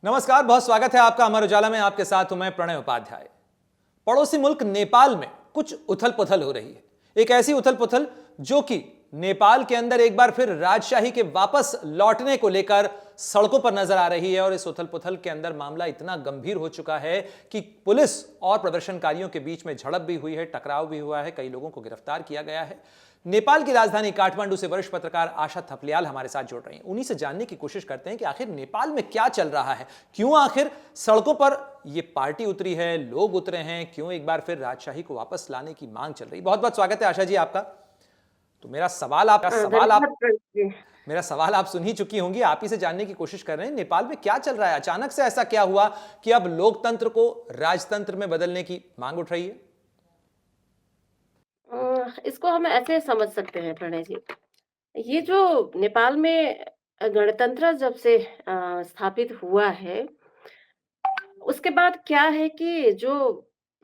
नमस्कार, बहुत स्वागत है आपका अमर उजाला में। आपके साथ हूं मैं प्रणय उपाध्याय। पड़ोसी मुल्क नेपाल में कुछ उथल पुथल हो रही है। एक ऐसी उथल पुथल जो कि नेपाल के अंदर एक बार फिर राजशाही के वापस लौटने को लेकर सड़कों पर नजर आ रही है। और इस उथल पुथल के अंदर मामला इतना गंभीर हो चुका है कि पुलिस और प्रदर्शनकारियों के बीच में झड़प भी हुई है, टकराव भी हुआ है, कई लोगों को गिरफ्तार किया गया है। नेपाल की राजधानी काठमांडू से वरिष्ठ पत्रकार आशा थपलियाल हमारे साथ जुड़ रही हैं। उन्हीं से जानने की कोशिश करते हैं कि आखिर नेपाल में क्या चल रहा है, क्यों आखिर सड़कों पर ये पार्टी उतरी है, लोग उतरे हैं, क्यों एक बार फिर राजशाही को वापस लाने की मांग चल रही है। बहुत बहुत स्वागत है आशा जी आपका। तो मेरा सवाल आप सुन ही चुकी होंगी, आप ही से जानने की कोशिश कर रहे हैं नेपाल में क्या चल रहा है। अचानक से ऐसा क्या हुआ कि अब लोकतंत्र को राजतंत्र में बदलने की मांग उठ रही है? इसको हम ऐसे समझ सकते हैं प्रणय जी। ये जो नेपाल में गणतंत्र जब से स्थापित हुआ है, उसके बाद क्या है कि जो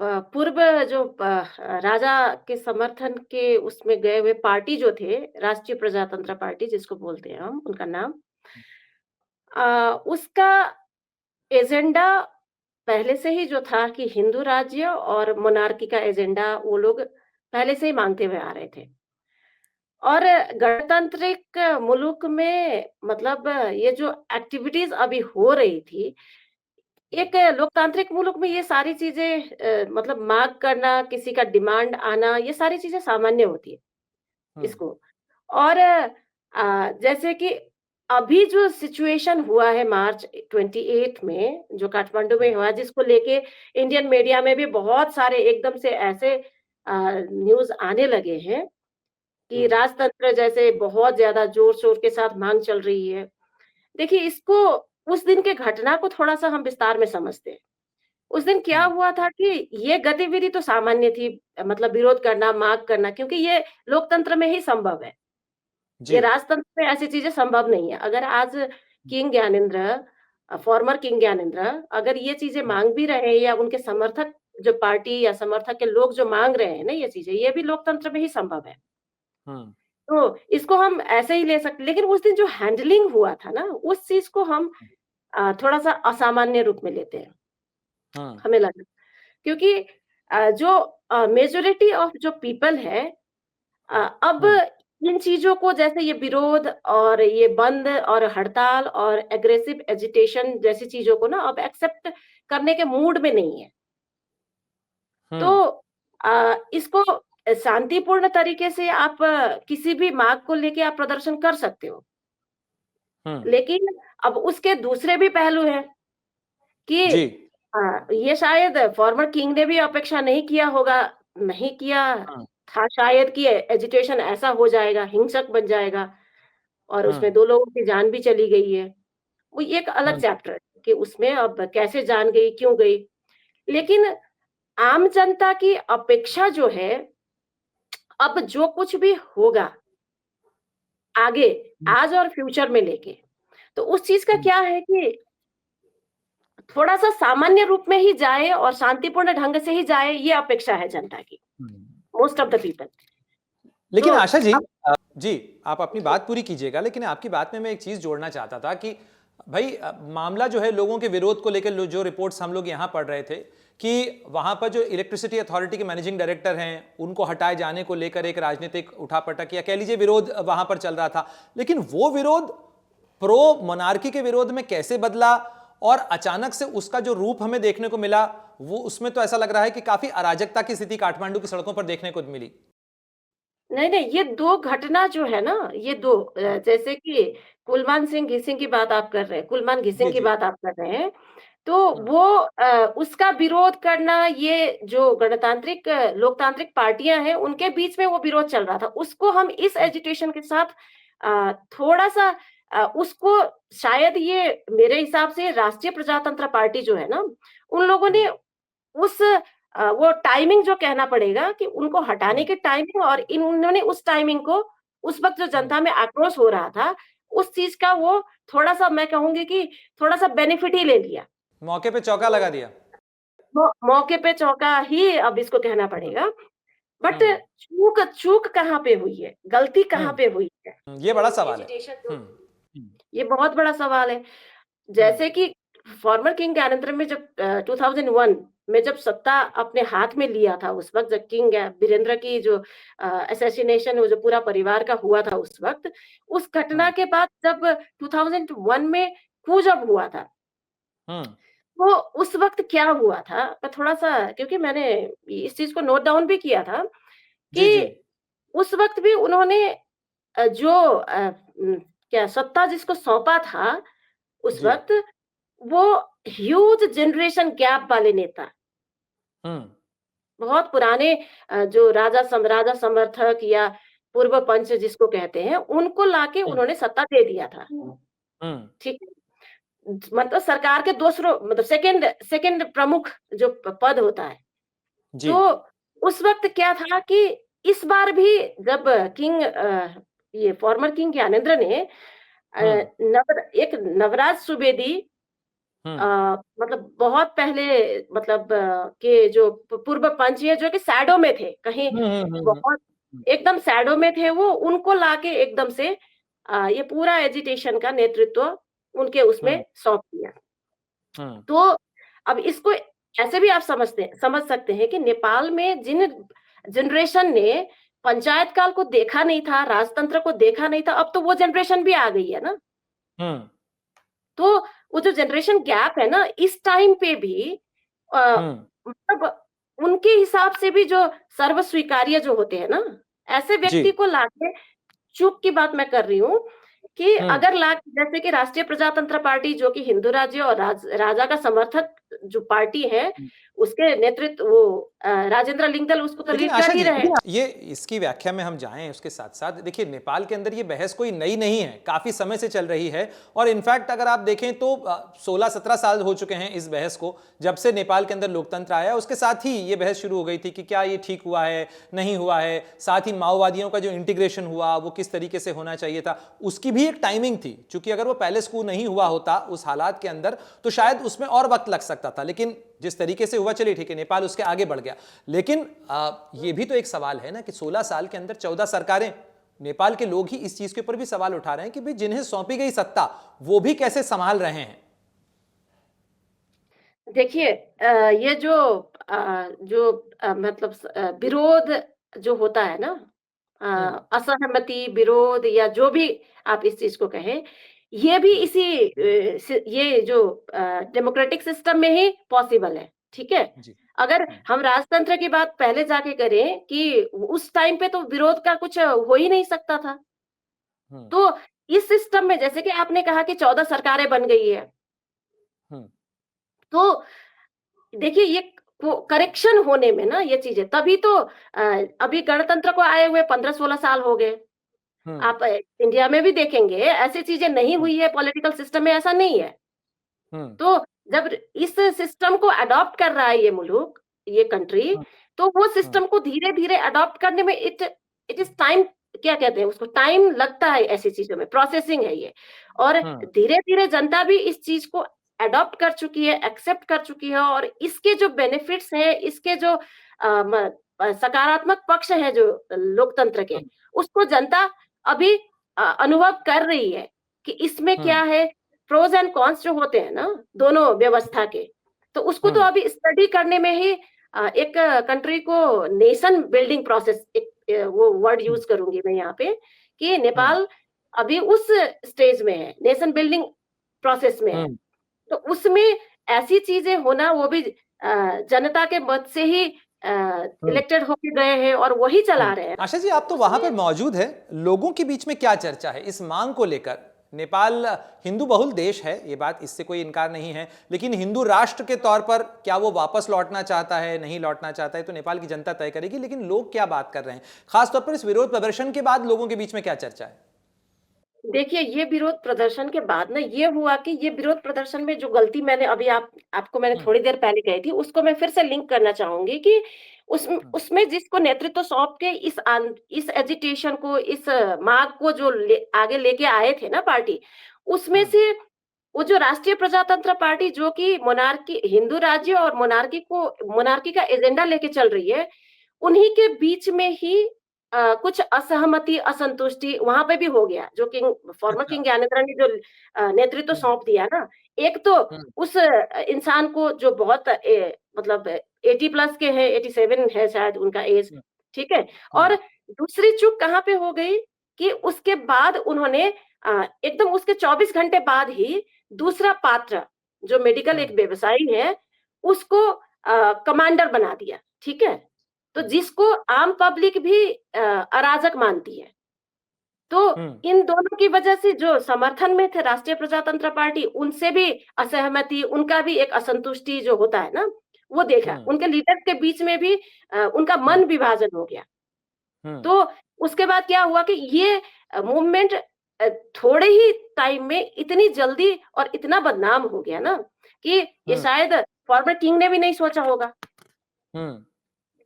पूर्व जो राजा के समर्थन के उसमें गए हुए पार्टी जो थे, राष्ट्रीय प्रजातंत्र पार्टी जिसको बोलते हैं हम, उनका नाम उसका एजेंडा पहले से ही जो था कि हिंदू राज्य और मोनार्की का एजेंडा वो लोग पहले से ही मांगते हुए आ रहे थे। और गणतांत्रिक मुल्क में मतलब ये जो एक्टिविटीज़ अभी हो रही थी, एक लोकतांत्रिक मुल्क में ये सारी चीज़ें मतलब माँग करना, किसी का डिमांड आना, ये सारी चीज़ें सामान्य होती है हम्म। इसको। और जैसे कि अभी जो सिचुएशन हुआ है मार्च 28 में, जो काठमांडू में हुआ, जिसको लेके इंडियन मीडिया में भी बहुत सारे एकदम से ऐसे न्यूज़ आने लगे हैं कि हम्म। राजतंत्र जैसे बहुत ज़्यादा ज़ोर-शोर के साथ माँग चल रही है। देखिए इसको उस दिन के घटना को थोड़ा-सा हम विस्तार में समझते हैं। उस दिन क्या हम्म। हुआ था कि ये गतिविधि तो सामान्य थी, मतलब विरोध करना, माँग करना, क्योंकि ये लोकतंत्र में ही संभव है। जी। ये राजतंत्र में ऐसी चीज़ें संभव नहीं है। अगर आज king Gyanendra farmer king Gyanendra अगर ये चीज़ें हम्म। माँग भी रहे हैं या उनके समर्थक जो पार्टी या समर्थक के लोग जो माँग रहे हैं ना ये चीज़ें, ये भी लोकतंत्र में ही संभव है। हम्म। तो इसको हम ऐसे ही ले सकते, लेकिन उस दिन जो हैंडलिंग हुआ था ना, उस चीज़ को हम थोड़ा-सा असामान्य रूप में लेते हैं, हम्म। हमें लगा। क्योंकि जो मेजॉरिटी ऑफ जो पीपल है अब हम्म। इन चीज़ों को, जैसे ये विरोध और ये बंद और हड़ताल और एग्रेसिव एजिटेशन जैसी चीज़ों को ना अब एक्सेप्ट करने के मूड में नहीं है। तो हम्म। इसको शांतिपूर्ण तरीके से आप किसी भी माँग को लेके आप प्रदर्शन कर सकते हो। हम्म। लेकिन अब उसके दूसरे भी पहलू हैं कि जी। ये शायद फॉर्मर किंग ने भी अपेक्षा नहीं किया होगा, नहीं किया हम्म। था शायद कि एजिटेशन ऐसा हो जाएगा, हिंसक बन जाएगा और हम्म। उसमें 2 लोगों की जान भी चली गई है। वो एक अलग हम्म। चैप्टर है कि उसमें अब कैसे जान गई, क्यों गई? लेकिन आम जनता की अपेक्षा जो है, अब जो कुछ भी होगा आगे, आज और फ्यूचर में लेके, तो उस चीज़ का हम्म। क्या है कि थोड़ा-सा सामान्य रूप में ही जाए और शांतिपूर्ण ढंग से ही जाए, ये अपेक्षा है जनता की, हम्म। Most of the people. लेकिन तो आशा जी, अब जी, आप अपनी बात पूरी कीजिएगा, लेकिन आपकी बात में मैं एक चीज जोड़ना चाहता था कि भाई मामला जो है लोगों के विरोध को लेकर, जो रिपोर्ट्स हम लोग यहां पढ़ रहे थे कि वहां पर जो इलेक्ट्रिसिटी अथॉरिटी के मैनेजिंग डायरेक्टर हैं उनको हटाए जाने को लेकर एक राजनीतिक उठापटक या कह लीजिए विरोध वहां पर चल रहा था। लेकिन वो विरोध प्रो मोनार्की के विरोध में कैसे बदला और अचानक से उसका जो रूप हमें देखने को मिला, वो उसमें तो ऐसा लग रहा है कि काफी अराजकता की स्थिति काठमांडू की सड़कों पर देखने को मिली। नहीं, नहीं, ये 2 घटना जो है ना, ये 2 जैसे कि कुलमान सिंह घिसिंग की बात आप कर रहे हैं, कुलमान जी। घिसिंग की जी। बात आप कर रहे हैं, तो हम्म। वो उसका विरोध करना, ये जो गणतांत्रिक लोकतांत्रिक पार्टियाँ हैं, उनके बीच में वो विरोध चल रहा था। उसको हम इस एजिटेशन के साथ थोड़ा-सा उसको शायद ये मेरे हिसाब से राष्ट्रीय प्रजातंत्र पार्टी जो है ना, उन लोगों ने हम्म। उस वो टाइमिंग जो कहना पड़ेगा कि उनको हटाने हम्म। की टाइमिंग और इन उन्होंने उस टाइमिंग को उस वक़्त जो हम्म। जनता में आक्रोश हो रहा था, उस चीज़ का वो थोड़ा-सा मैं कहूँगी कि थोड़ा-सा बेनिफिट ही ले लिया। मौके पे चौका लगा दिया। मौके पे चौका ही अब इसको कहना हुँ। पड़ेगा। बट हुँ। चूक चूक कहाँ पे हुई है? गलती कहाँ हुँ। पे हुई है? ये ये बड़ा जो सवाल है। एजिटेशन जो हुँ। हुँ। ये बहुत बड़ा सवाल है। हुँ। जैसे कि फॉर्मर किंग ज्ञानेंद्र में जब 2001 में जब सत्ता अपने हाथ में लिया था, उस वक़्त जब किंग वीरेंद्र की जो असैसिनेशन वो जो पूरा परिवार का हुआ था उस वक़्त, उस घटना हुँ, के बाद जब 2001 में कू जब हुआ था, हुँ। तो उस वक़्त क्या हुआ था, मैं थोड़ा-सा क्योंकि मैंने इस चीज़ को नोट डाउन भी किया था जी, जी। कि उस वक़्त भी उन्होंने जो क्या सत्ता जिसको सौंपा था उस जी। वक़्त, वो ह्यूज जनरेशन गैप वाले नेता, हुँ, बहुत पुराने राजा समर्थक या पूर्व पंच जिसको कहते हैं, उनको लाके हुँ, उन्होंने सत्ता दे दिया था, हुँ। ठीक है? मतलब सरकार के दूसरों मतलब सेकंड सेकंड प्रमुख जो पद होता है, जी। तो उस वक़्त क्या था कि इस बार भी जब ये फॉर्मर किंग ज्ञानेंद्र ने अ, हुँ, एक नवराज सुवेदी हुँ। अ, मतलब बहुत पहले मतलब के जो पूर्व पंच है जो कि शैडो में थे, कहीं हुँ, हुँ, हुँ, हुँ। बहुत हुँ, एकदम शैडो में थे वो, उनको लाके एकदम से ये पूरा एजिटेशन का नेतृत्व उनके हुँ, उसमें सौंप दिया। हुँ। तो अब इसको ऐसे भी आप समझ सकते हैं कि नेपाल में जिन जनरेशन ने पंचायत काल को देखा नहीं था, राजतंत्र को देखा नहीं था, अब तो वो जनरेशन भी आ गई है ना। हुँ, तो वो जो जनरेशन गैप है ना, इस टाइम पे भी हुँ। मतलब उनके हिसाब से भी जो सर्व स्वीकार्य जो होते हैं ना, ऐसे जी। व्यक्ति को लाके चूक की बात मैं कर रही हूँ कि हुँ, अगर ला जैसे कि राष्ट्रीय प्रजातंत्र पार्टी जो कि हिंदू राज्य और राजा का समर्थक जो पार्टी है, हुँ। उसके नेतृत्व राजेंद्र लिंगदल उसको तो लेकिन लीड कर आशा ही जी, रहे हैं। ये इसकी व्याख्या में हम जाएँ उसके साथ-साथ देखिए नेपाल के अंदर ये बहस कोई नई नहीं है, काफ़ी समय से चल रही है और इनफैक्ट अगर आप देखें तो 16-17 साल हो चुके हैं इस बहस को, जब से नेपाल के अंदर लोकतंत्र आया उसके साथ ही ये बहस शुरू हो गई थी कि क्या ये ठीक हुआ है, नहीं हुआ है, साथ ही माओवादियों का जो इंटीग्रेशन हुआ वो किस तरीके से होना चाहिए था, उसकी भी एक टाइमिंग थी, चूँकि अगर वो पहले स्कू नहीं हुआ होता उस हालात के अंदर तो शायद उसमें और वक़्त लग सकता था, लेकिन जिस तरीके से हुआ चलिए ठीक है नेपाल उसके आगे बढ़ गया लेकिन ये भी तो एक सवाल है ना कि 16 साल के अंदर 14 सरकारें नेपाल के लोग ही इस चीज के ऊपर भी सवाल उठा रहे हैं कि भाई जिन्हें सौंपी गई सत्ता वो भी कैसे संभाल रहे हैं। देखिए ये मतलब विरोध जो होता है ना, हम्म असहमति, विरोध या जो भी आप इस चीज़ को कहें, ये भी जी ये जो डेमोक्रेटिक सिस्टम में ही पॉसिबल है, ठीक है? जी अगर हम राजतंत्र की बात पहले जाके करें कि उस टाइम पे तो विरोध का कुछ हो ही नहीं सकता था। हम्म तो इस सिस्टम में जैसे कि आपने कहा कि 14 सरकारें बन गई है, हम्म तो देखिए ये को करेक्शन होने में ना ये चीज़ें तभी तो अभी गणतंत्र को आए हुए 15-16 साल हो गए। हम्म आप इंडिया में भी देखेंगे ऐसी चीज़ें नहीं हम्म हुई है पॉलिटिकल सिस्टम में ऐसा नहीं है। हम्म तो जब इस सिस्टम को अडॉप्ट कर रहा है ये मुलुक, ये कंट्री, तो वो हम्म सिस्टम को धीरे-धीरे अडॉप्ट करने में इट इज़ टाइम क्या कहते हैं उसको टाइम लगता है ऐसी चीज़ों में, प्रोसेसिंग है ये। और हम्म धीरे-धीरे जनता भी इस चीज़ को अडॉप्ट कर चुकी है, एक्सेप्ट कर चुकी है और इसके जो बेनिफिट्स हैं, इसके जो सकारात्मक पक्ष हैं जो लोकतंत्र के, उसको जनता अभी अनुभव कर रही है कि इसमें हम्म क्या है, प्रोस एंड कॉन्स जो होते हैं ना, दोनों व्यवस्था के, तो उसको तो हम्म अभी स्टडी करने में ही एक कंट्री को नेशन बिल्डिंग प्रोसेस एक वो वर्ड यूज़ करूँगी मैं यहाँ पे कि हम्म नेपाल अभी उस स्टेज में है, नेशन बिल्डिंग प्रोसेस में है। हम्म तो उसमें ऐसी चीज़ें होना वो भी जनता के मत से ही हम्म इलेक्टेड होके गए हैं और वही चला रहे हैं। आशा जी आप तो वहां उसमें पर मौजूद है, लोगों के बीच में क्या चर्चा है इस मांग को लेकर? नेपाल हिंदू बहुल देश है, ये बात इससे कोई इनकार नहीं है, लेकिन हिंदू राष्ट्र के तौर पर क्या वो वापस लौटना चाहता है, नहीं लौटना चाहता है, तो नेपाल की जनता तय करेगी, लेकिन लोग क्या बात कर रहे हैं खासतौर पर इस विरोध प्रदर्शन के बाद लोगों के बीच में क्या चर्चा है? देखिए, ये विरोध प्रदर्शन के बाद ना ये हुआ कि ये विरोध प्रदर्शन में जो गलती मैंने अभी आपको मैंने हम्म थोड़ी देर पहले कही थी, उसको मैं फिर से लिंक करना चाहूँगी कि हम्म उसमें जिसको नेतृत्व सौंप के इस एजिटेशन को, इस मार्ग को जो आगे लेके आए थे ना पार्टी, उसमें हम्म से वो जो राष्ट्रीय प्रजातंत्र पार्टी जो कि मोनार्की हिंदू राज्य और मोनार्की का एजेंडा लेके चल रही है, उन्हीं के बीच में ही कुछ असहमति, असंतुष्टि वहाँ पे भी हो गया, जो किंग फॉर्मर अच्छा किंग ज्ञानेंद्र ने जो नेतृत्व हम्म सौंप दिया ना, एक तो हुँ, उस इंसान को जो बहुत मतलब 80 प्लस के हैं, 87 है शायद उनका एज, हुँ, ठीक है? हुँ, और दूसरी चूक कहाँ पे हो गई कि उसके बाद उन्होंने एकदम उसके 24 घंटे बाद ही दूसरा पात्र, जो मेडिकल हुँ, एक व्यवसायी है, उसको कमांडर बना दिया, ठीक है? तो हुँ, जिसको आम पब्लिक भी अराजक मानती है। तो हुँ, इन दोनों की वजह से जो समर्थन में थे राष्ट्रीय प्रजातंत्र पार्टी, उनसे भी असहमति, उनका भी एक असंतुष्टि जो होता है ना, वो देखा। हुँ, उनके लीडर्स के बीच में भी उनका हुँ, मन विभाजन हो गया। हुँ, तो उसके बाद क्या हुआ कि ये मूवमेंट थोड़े ही टाइम में इतनी जल्दी और इतना बदनाम हो गया ना, कि ये हुँ, शायद फॉर्मर किंग ने भी नहीं सोचा होगा। हुँ,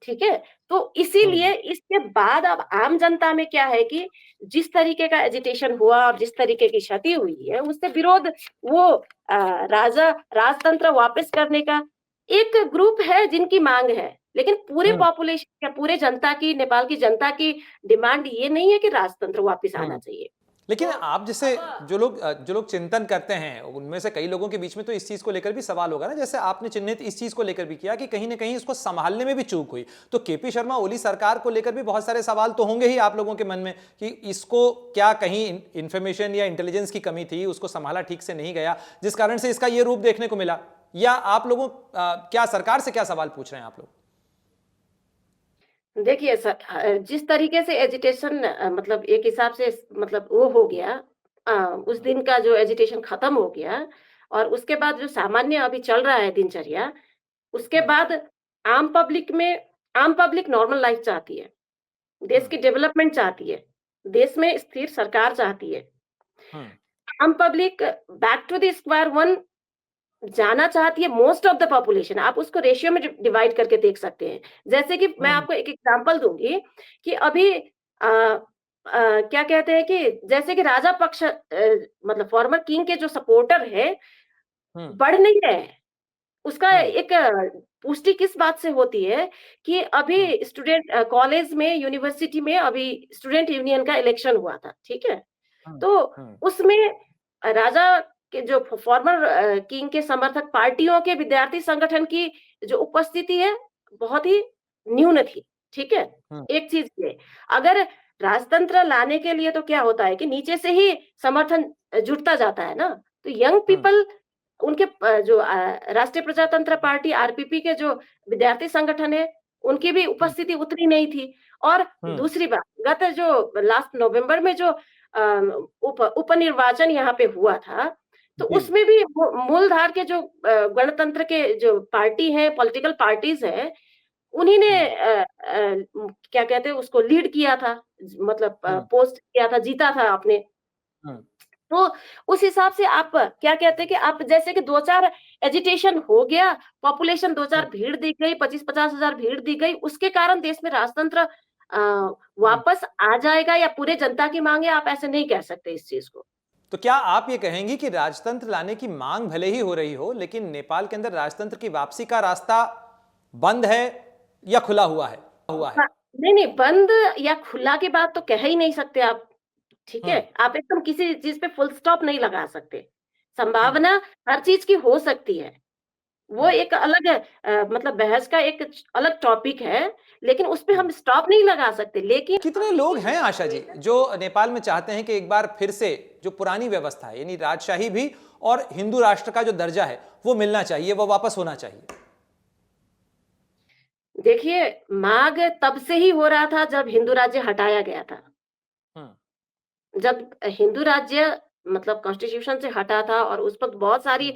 ठीक है? तो हुँ, इसीलिए इसके बाद अब आम जनता में क्या है कि जिस तरीके का एजिटेशन हुआ और जिस तरीके की क्षति हुई है, उससे विरोध वो राजतंत्र वापस करने का एक ग्रुप है जिनकी माँग है। लेकिन पूरे हुँ, पॉपुलेशन या पूरे जनता की, नेपाल की जनता की डिमांड ये नहीं है कि राजतंत्र वापस आना हुँ। चाहिए। लेकिन तो आप जैसे अब जो लोग चिंतन करते हैं, उनमें से कई लोगों के बीच में तो इस चीज़ को लेकर भी सवाल होगा ना, जैसे आपने चिन्हित इस चीज़ को लेकर भी किया कि कहीं न कहीं इसको सँभालने में भी चूक हुई। तो केपी शर्मा ओली सरकार को लेकर भी बहुत सारे सवाल तो होंगे ही आप लोगों के मन में कि इसको क्या कहीं इन्फॉर्मेशन या इंटेलिजेंस की कमी थी, उसको सँभाला ठीक से नहीं गया, जिस कारण से इसका ये रूप देखने को मिला? या आप लोगों क्या सरकार से क्या सवाल पूछ रहे हैं आप लोग? देखिए जिस तरीके से एजिटेशन मतलब एक हिसाब से मतलब वो हो गया, उस दिन का जो एजिटेशन खत्म हो गया और उसके बाद जो सामान्य अभी चल रहा है दिनचर्या, उसके हुँ, बाद आम पब्लिक नॉर्मल लाइफ चाहती है, देश हुँ, की डेवलपमेंट चाहती है, देश में स्थिर सरकार चाहती है। हुँ, आम public back to the square one जाना चाहती है, मोस्ट ऑफ द पॉपुलेशन। आप उसको रेशियो में डिवाइड करके देख सकते हैं। जैसे कि मैं हुँ, आपको एक एग्जांपल दूँगी कि अभी क्या कहते हैं कि जैसे कि राजा पक्ष मतलब फॉर्मर किंग के जो सपोर्टर हैं, हुँ, बढ़ नहीं रहे हैं। उसका हुँ, एक पुष्टि किस बात से होती है कि हुँ, अभी कॉलेज में, यूनिवर्सिटी में अभी स्टूडेंट यूनियन का इलेक्शन हुआ था, ठीक है? हुँ, तो हुँ, उसमें राजा के जो फॉर्मर किंग के समर्थक पार्टियों के विद्यार्थी संगठन की जो उपस्थिति है, बहुत ही न्यून थी, ठीक है? हुँ, एक चीज़ ये, अगर राजतंत्र लाने के लिए तो क्या होता है कि नीचे से ही समर्थन जुटता जाता है ना, तो यंग हुँ, पीपल उनके राष्ट्रीय प्रजातंत्र पार्टी आरपीपी के जो विद्यार्थी संगठन है, उनकी भी हुँ, उपस्थिति उतनी नहीं थी। और हुँ, दूसरी बात, गत जो लास्ट नवंबर में जो उपनिर्वाचन यहाँ पे हुआ था, तो जी। उसमें भी मूलधार के जो गणतंत्र के जो पार्टी हैं, पॉलिटिकल पार्टीज़ हैं, उन्हीं ने हुँ, क्या कहते हैं उसको लीड किया था, मतलब हुँ, पोस्ट किया था, जीता था आपने। हुँ, तो उस हिसाब से आप क्या कहते हैं कि आप जैसे कि 2-4 एजिटेशन हो गया, पॉपुलेशन हुँ, 2-4 भीड़ दी गई, 25-50 हज़ार भीड़ दी गई, उसके कारण देश में राजतंत्र हुँ। वापस आ जाएगा या पूरे जनता की माँग है, आप ऐसे नहीं कह सकते इस चीज़ को। तो क्या आप ये कहेंगी कि राजतंत्र लाने की मांग भले ही हो रही हो, लेकिन नेपाल के अंदर राजतंत्र की वापसी का रास्ता बंद है या खुला हुआ है? हुआ है। हाँ, नहीं, बंद या खुला की बात तो कह ही नहीं सकते आप, ठीक हुँ, है? आप एकदम किसी चीज़ पे फुल स्टॉप नहीं लगा सकते। हुँ, संभावना हर चीज़ की हो सकती है। वो हुँ। एक अलग मतलब बहस का एक अलग टॉपिक है, लेकिन उसपे हुँ। हम स्टॉप नहीं लगा सकते। लेकिन कितने लोग हैं आशा जी, जो नेपाल में चाहते हैं कि एक बार फिर से जो पुरानी व्यवस्था है, यानी राजशाही भी और हिंदू राष्ट्र का जो दर्जा है, वो मिलना चाहिए, वो वापस होना चाहिए? देखिए, माँग तब से ही हो रहा था जब हिंदू राज्य हटाया गया था। हुँ, जब हिंदू राज्य मतलब कॉन्स्टिट्यूशन से हटा था और उस वक़्त बहुत सारी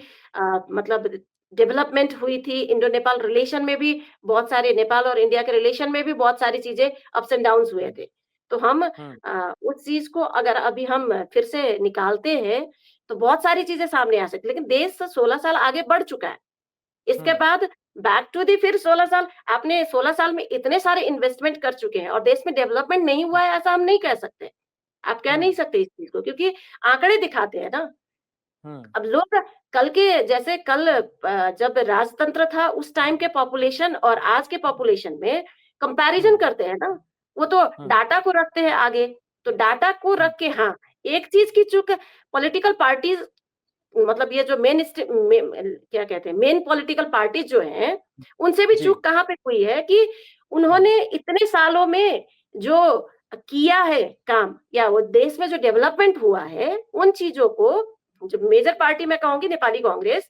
हुँ, मतलब डेवलपमेंट हुई थी, इंडो नेपाल रिलेशन में भी बहुत सारे, नेपाल और इंडिया के रिलेशन में भी बहुत सारी चीज़ें अप्स एंड डाउन्स हुए हुँ, थे। तो हम हुँ, उस चीज़ को अगर अभी हम फिर से निकालते हैं, तो बहुत सारी चीज़ें सामने आ सकती हैं। लेकिन देश 16 साल आगे बढ़ चुका है। इसके हुँ, बाद बैक टू द फिर 16 साल, आपने 16 साल में इतने सारे इन्वेस्टमेंट कर चुके हैं और देश में डेवलपमेंट नहीं हुआ है, ऐसा हम नहीं कह सकते। आप कह हुँ, नहीं सकते इस चीज़ को, क्योंकि आंकड़े दिखाते हैं ना। हुँ, अब लोग कल के जैसे कल जब राजतंत्र था उस टाइम के पॉपुलेशन और आज के पॉपुलेशन में कंपैरिज़न हुँ, करते हैं ना, वो तो हुँ, डाटा को रखते हैं आगे। तो डाटा को हुँ, रख के हाँ, एक चीज़ की चूक पॉलिटिकल पार्टीज़ मतलब ये जो क्या कहते हैं, मेन पॉलिटिकल पार्टीज जो हैं, उनसे भी जी। चूक कहाँ पे हुई है कि हुँ, उन्होंने इतने सालों में जो किया है काम, या वो देश में जो डेवलपमेंट हुआ है, उन चीजों को, जो मेजर पार्टी मैं कहूंगी नेपाली कांग्रेस,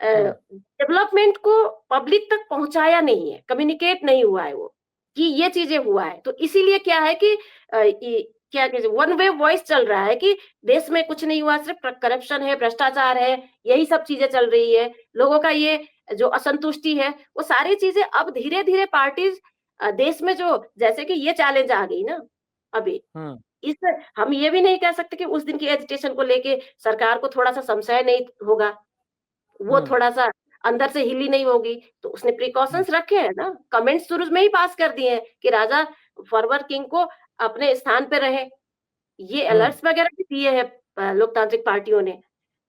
हुँ, डेवलपमेंट को पब्लिक तक पहुंचाया नहीं है, कम्युनिकेट नहीं हुआ है वो, कि ये चीजें हुआ है। तो इसीलिए क्या है कि क्या कहते हैं, वन वे वॉइस चल रहा है कि देश में कुछ नहीं हुआ, सिर्फ करप्शन है, भ्रष्टाचार है, यही सब चीजें चल रही है। लोगों का ये जो असंतुष्टि है, वो सारी चीजें अब धीरे-धीरे पार्टीज देश में, जो जैसे कि ये चैलेंज आ गई ना अभी, हुँ, इस हम ये भी नहीं कह सकते कि उस दिन की एजिटेशन को लेके सरकार को थोड़ा-सा संशय नहीं होगा। वो हुँ, थोड़ा-सा अंदर से हिली नहीं होगी, तो उसने हुँ, प्रिकॉशंस रखे हैं ना, कमेंट्स शुरू में ही पास कर दिए हैं कि राजा फॉरवर्ड किंग को अपने स्थान पे रहे। ये हुँ, अलर्ट्स वगैरह भी दिए हैं लोकतांत्रिक पार्टियों ने।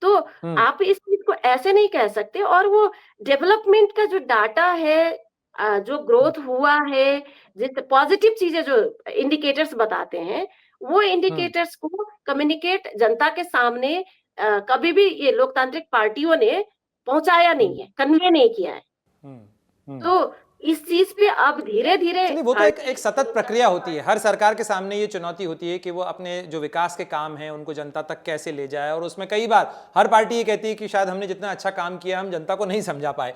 तो हुँ, आप इस चीज़ को ऐसे नहीं कह सकते, और वो डेवलपमेंट का जो डाटा है, जो हुँ, ग्रोथ हुआ है, जिस पॉजिटिव चीज़ें जो इंडिकेटर्स बताते हैं, वो हुँ, इंडिकेटर्स को कम्युनिकेट जनता के सामने कभी भी ये लोकतांत्रिक पार्टियों ने पहुँचाया हुँ, नहीं है, कन्वे नहीं किया है। हुँ, हुँ। तो इस चीज़ पे अब धीरे-धीरे चलिए, वो तो एक सतत प्रक्रिया होती है। हर सरकार के सामने ये चुनौती होती है कि वो अपने जो विकास के काम हैं, उनको जनता तक कैसे ले जाए, और उसमें कई बार हर पार्टी ये कहती है कि शायद हमने जितना अच्छा काम किया, हम जनता को नहीं समझा पाए।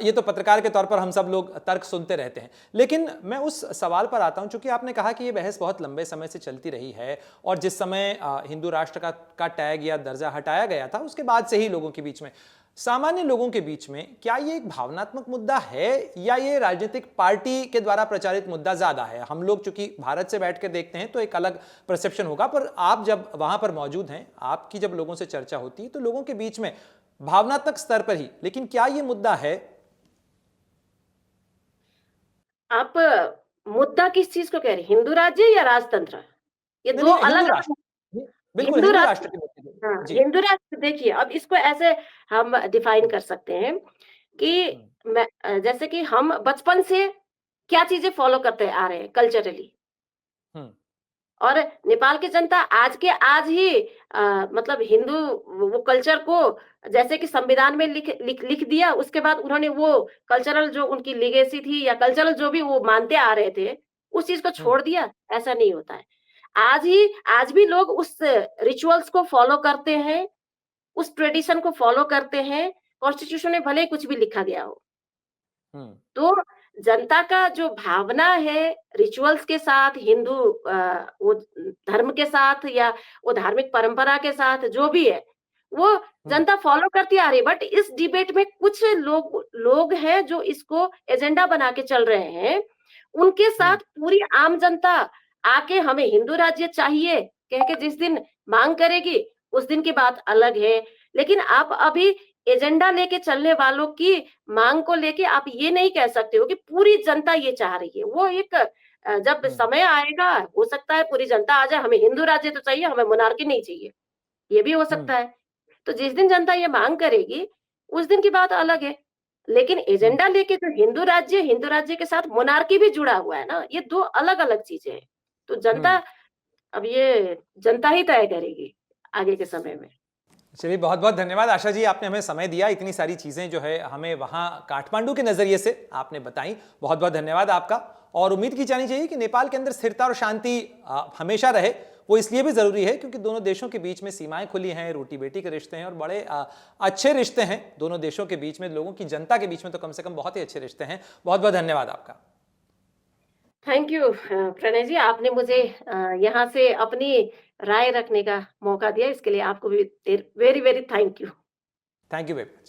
ये तो पत्रकार के तौर पर हम सब लोग तर्क सुनते रहते हैं। लेकिन मैं उस सवाल पर आता हूँ, चूँकि आपने कहा कि ये बहस बहुत लंबे समय से चलती रही है, और जिस समय हिंदू राष्ट्र का टैग या दर्जा हटाया गया था, उसके बाद से ही लोगों के बीच में, सामान्य लोगों के बीच में, क्या ये एक भावनात्मक मुद्दा है, या ये राजनीतिक पार्टी के द्वारा प्रचारित मुद्दा ज्यादा है? हम लोग चूंकि भारत से बैठ कर देखते हैं तो एक अलग परसेप्शन होगा, पर आप जब वहां पर मौजूद हैं, आपकी जब लोगों से चर्चा होती है, तो लोगों के बीच में भावनात्मक स्तर पर ही, लेकिन क्या ये मुद्दा है? आप मुद्दा किस चीज़ को कह रहे हैं? हिंदू राज्य या राजतंत्र? ये नहीं 2 नहीं, हिंदू अलग-अलग। राष्ट्र, बिल्कुल हिंदू हिंदू राष्ट्र, राष्ट्र के मुद्दे पे। हाँ, जी। हिंदू राष्ट्र देखिए, अब इसको ऐसे हम डिफाइन हम्म, कर सकते हैं कि हम्म, जैसे कि हम बचपन से क्या चीज़ें फ़ॉलो करते आ रहे हैं कल्चरली, हम्म, और नेपाल की जनता आज के आज ही मतलब हिंदू वो कल्चर को, जैसे कि संविधान में लिख लिख लिख दिया, उसके बाद उन्होंने वो कल्चरल जो उनकी लीगेसी थी, या कल्चरल जो भी वो मानते आ रहे थे, उस चीज़ को हम्म, छोड़ दिया, ऐसा नहीं होता है। आज भी लोग उस रिचुअल्स को फ़ॉलो करते हैं, उस ट्रेडिशन को फ़ॉलो करते हैं, कॉन्स्टिट्यूशन में भले ही कुछ भी लिखा गया हो। हम्म, तो जनता का जो भावना है रिचुअल्स के साथ, वो धर्म के साथ, या वो धार्मिक परंपरा के साथ जो भी है, वो हम्म, जनता फॉलो करती आ रही है। बट इस डिबेट में कुछ लोग लोग हैं जो इसको एजेंडा बना के चल रहे हैं। उनके साथ हम्म, पूरी आम जनता आके हमें हिंदू राज्य चाहिए कह के जिस दिन मांग करेगी, उस दिन की बात अलग है। लेकिन आप अभी एजेंडा लेके चलने वालों की माँग को लेके आप ये नहीं कह सकते हो कि पूरी जनता ये चाह रही है। वो एक जब हम्म, समय आएगा, हो सकता है पूरी जनता आ जाए, हमें हिंदू राज्य तो चाहिए, हमें मोनार्की नहीं चाहिए, ये भी हो हम्म, सकता है। तो जिस दिन जनता ये माँग करेगी, उस दिन की बात अलग है। लेकिन हम्म, एजेंडा लेके जो हिंदू राज्य के साथ मोनार्की भी जुड़ा हुआ है ना, ये 2 अलग-अलग चीज़ें हैं। तो जनता, हम्म। अब ये जनता ही तय करेगी आगे के समय में। चलिए, बहुत बहुत धन्यवाद आशा जी, आपने हमें समय दिया, इतनी सारी चीज़ें जो है हमें वहाँ काठमांडू के नज़रिए से आपने बताई। बहुत बहुत धन्यवाद आपका। और उम्मीद की जानी चाहिए कि नेपाल के अंदर स्थिरता और शांति हमेशा रहे। वो इसलिए भी ज़रूरी है क्योंकि दोनों देशों के बीच में सीमाएं खुली हैं, रोटी बेटी के रिश्ते हैं, और बड़े अच्छे रिश्ते हैं दोनों देशों के बीच में, लोगों की जनता के बीच में तो कम से कम बहुत ही अच्छे रिश्ते हैं। बहुत बहुत धन्यवाद आपका। थैंक यू प्रणय जी, आपने मुझे यहाँ से अपनी राय रखने का मौका दिया, इसके लिए आपको भी very very thank you. Thank you very much.